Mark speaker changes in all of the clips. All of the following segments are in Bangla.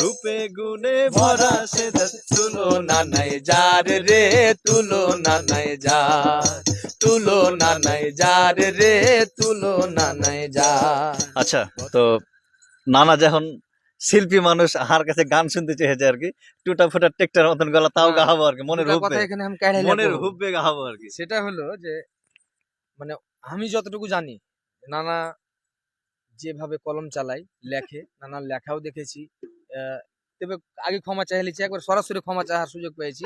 Speaker 1: রূপে গুণে ভরা সে দেশ তুলনা নাই যার রে তুলনা নাই যার তুলনা নাই যার রে তুলনা নাই যার। আচ্ছা, তো নানা যখন শিল্পী মানুষ হার কাছে গান শুনতে চেয়েছে আর কি, টুটা ফুটা টেকটার মতন গলা তাও গাহাবো আর কি, মনের হুব্বে,
Speaker 2: এখানে আমি কাঢ়াইলা
Speaker 1: মনের
Speaker 2: করবো।
Speaker 1: হুব্বে গাহাবো আর কি।
Speaker 2: সেটা হলো যে মানে আমি যতটুকু জানি নানা যেভাবে কলম চালাই লেখে, নানা লেখাও দেখেছি। তবে আগে ক্ষমা চাইলেছি, একবার সরাসরি ক্ষমা চাওয়ার সুযোগ পেয়েছি।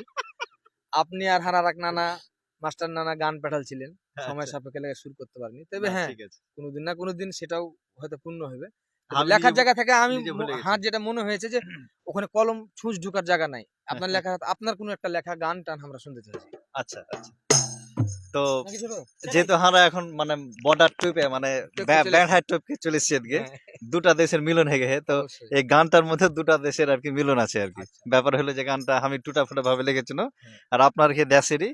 Speaker 2: আপনি আর হারারাক নানা মাস্টার নানা গান পাঠালছিলেন, সময় সাপেক্ষে লেগে সুর করতে পারিনি। তবে হ্যাঁ, কোনোদিন না কোনোদিন সেটাও হয়তো পূর্ণ হবে। লেখার জায়গা থেকে আমি হাত যেটা মনে হয়েছে যে ওখানে কলম ছুঁচ ঢুকার জায়গা নাই। আপনার লেখা, আপনার কোনো একটা লেখা গান টান আমরা শুনতে চাইছি।
Speaker 1: আচ্ছা আচ্ছা, তো যেহেতু আমরা এখন মানে বর্ডার ট্রিপে মানে ব্যান্ড হাই ট্রিপে চলেছি আজকে, দুটা দেশের মিলন হয়ে গেছে, তো এই গানটার মধ্যে দুটা দেশের আর কি মিলন আছে আর কি। ব্যাপার হলো যে গানটা আমি টুটা ফুটা ভাবে লিখেছিল, আর আপনার কি দেশেরই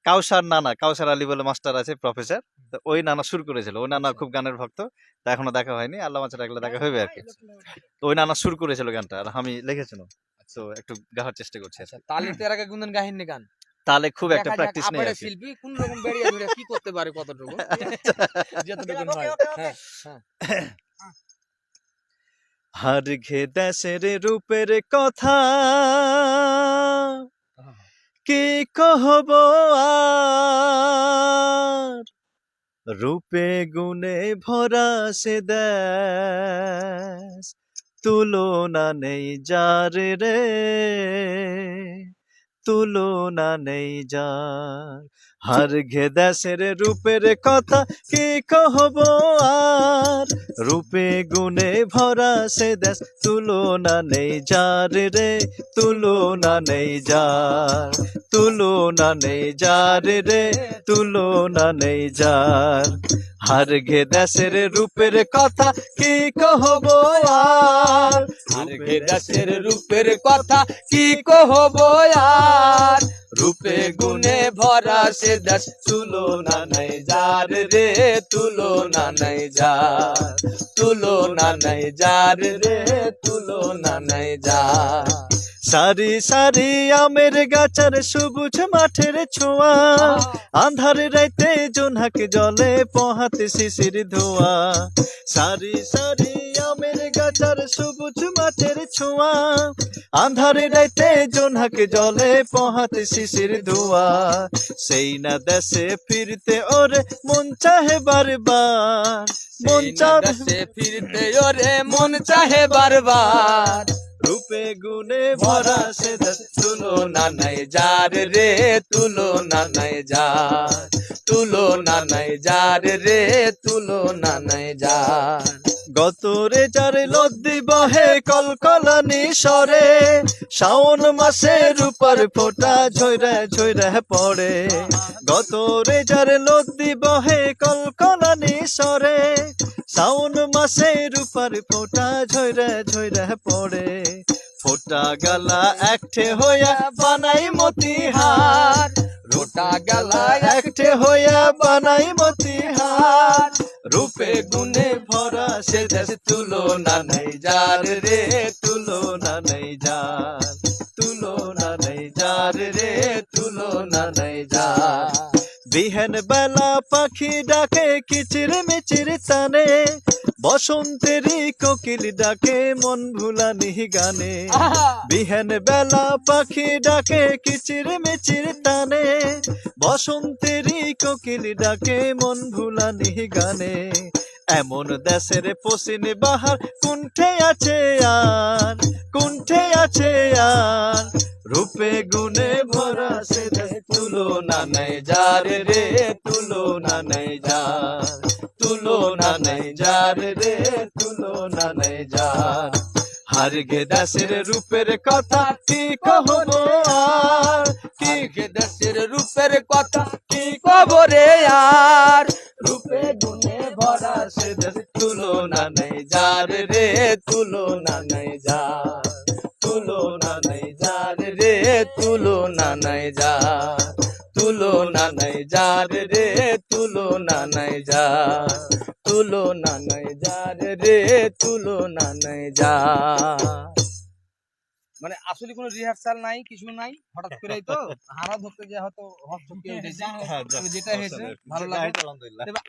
Speaker 1: কাউসার নানা, কাউসার আলী বলে মাস্টার আছে প্রফেসর, তো ওই নানা সুর করেছিল। ওই নানা খুব গানের ভক্ত, তা এখনো দেখা হয়নি, আল্লাহ মাছা রাখলে দেখা হবে আর কি। তো ওই নানা সুর করেছিল গানটা, আর আমি লিখেছিলাম, তো একটু গাওয়ার চেষ্টা করছি।
Speaker 2: তাহলে তো এর আগে গুনগুন গাহিনী গান,
Speaker 1: তাহলে খুব একটা প্র্যাকটিস নেই আর কি।
Speaker 2: শিল্পী কোন রকম বেরিয়ে বেরিয়ে কি করতে পারে কতটুকু যতটুকু হয়। হ্যাঁ,
Speaker 1: হার ঘে দেশের রূপের কথা কি কহব আর, রূপে গুণে ভরা সে দেশ তুলনা নেই যার রে তুলনা নেই যার। হার ঘে দেশের রূপের কথা কি কহব আর, রূপে গুণে ভরা সে দেশ তুলনা নেই যার রে তুলনা নেই যার তুলনা নেই যার রে তুলনা নেই যার। হার ঘে দেশের রূপের কথা কি কহব আর,
Speaker 2: হার ঘে দেশের রূপের কথা কি কহব আর, রূপে গুণে ভরা সে দেশ তুলনা নাই যার রে তুলনা নাই যার তুলনা নাই যার রে তুলনা নাই যার।
Speaker 1: সারি সারি আমের গাছের সবুজ মাঠের ছোঁয়া, আন্ধার রাইতে জোনহাক জলে পোহাতে শিশির ধোয়া। সারি সারি আমের গাছের সবুজ মাঠের ছোঁয়া, আন্ধার রাইতে জোনহাক জলে পোহাতে শিশির ধোয়া। সেই না দেশে ফিরতে ওরে মন চাহে বারবার,
Speaker 2: মন চাহে ফিরতে ওরে মন চাহে বারবার,
Speaker 1: রূপে গুণে ভরা সে দেশ
Speaker 2: তুলনা নাই যার রে তুলনা নাই যার তুলনা নাই যার রে তুলনা নাই যার।
Speaker 1: গতরে যার লদ্দি বহে কলকলানি সরে, শাওন মাসে রূপার ফোঁটা ঝইরা ঝইরা পড়ে। গতরে যার লদ্দি বহে কলকলানি সরে, শাওন মাসে রূপার ফোঁটা ঝইরা ঝইরা পড়ে। ফোঁটা গালা একঠে হইয়া বানাই মতিহার,
Speaker 2: ফোঁটা গালা
Speaker 1: একঠে হইয়া বানাই মতিহার। রূপে গুণে ভরা সে দেশ তুলনা নাই যার রে তুলনা নাই যার তুলনা নাই যার রে তুলনা নাই যার। বিহেন বেলা পাখি ডাকে কিচির মিচির তানে, বসন্তেরই কোকিল ডাকে মন ভুলানি গানে। বিহেন বেলা পাখি ডাকে কিচির মিচির তানে, বসন্তেরই কোকিল ডাকে মন ভুলানি গানে। এমন দেশের পশ্চিম বাহার কুণ্ঠে আছে আর, কুণ্ঠে আছে আর, রূপে গুণে ভরা সে দেশ তুলনা নাই যার রে তুলনা নাই যার তুলনা নাই যার রে তুলনা নাই যার। হার ঘে দেশের রূপের কথা কি কহব আর,
Speaker 2: কি ঘে দেশের রূপের কথা কি কব রে আর,
Speaker 1: রূপে গুণে ভরা সে দেশ তুলনা নাই যার রে তুলনা নাই যার তুলনা নাই যার রে তুলনা নাই যার তুলনা নাই যার রে তুলনা নাই যার তুলনা নাই যার রে তুলনা নাই যার।
Speaker 2: মানে আসলে কোনো রিহার্সাল নাই, কিছু নাই, হঠাৎ করেই তো হারা ধরতে যে হয়তো হস্তক্ষেপ উঠেছে।
Speaker 1: হ্যাঁ,
Speaker 2: তবে যেটা হয়েছে
Speaker 1: অবশ্যই।
Speaker 2: ভালো
Speaker 1: যেটা
Speaker 2: লাগে।
Speaker 1: হয়েছে আলহামদুলিল্লাহ।
Speaker 2: তবে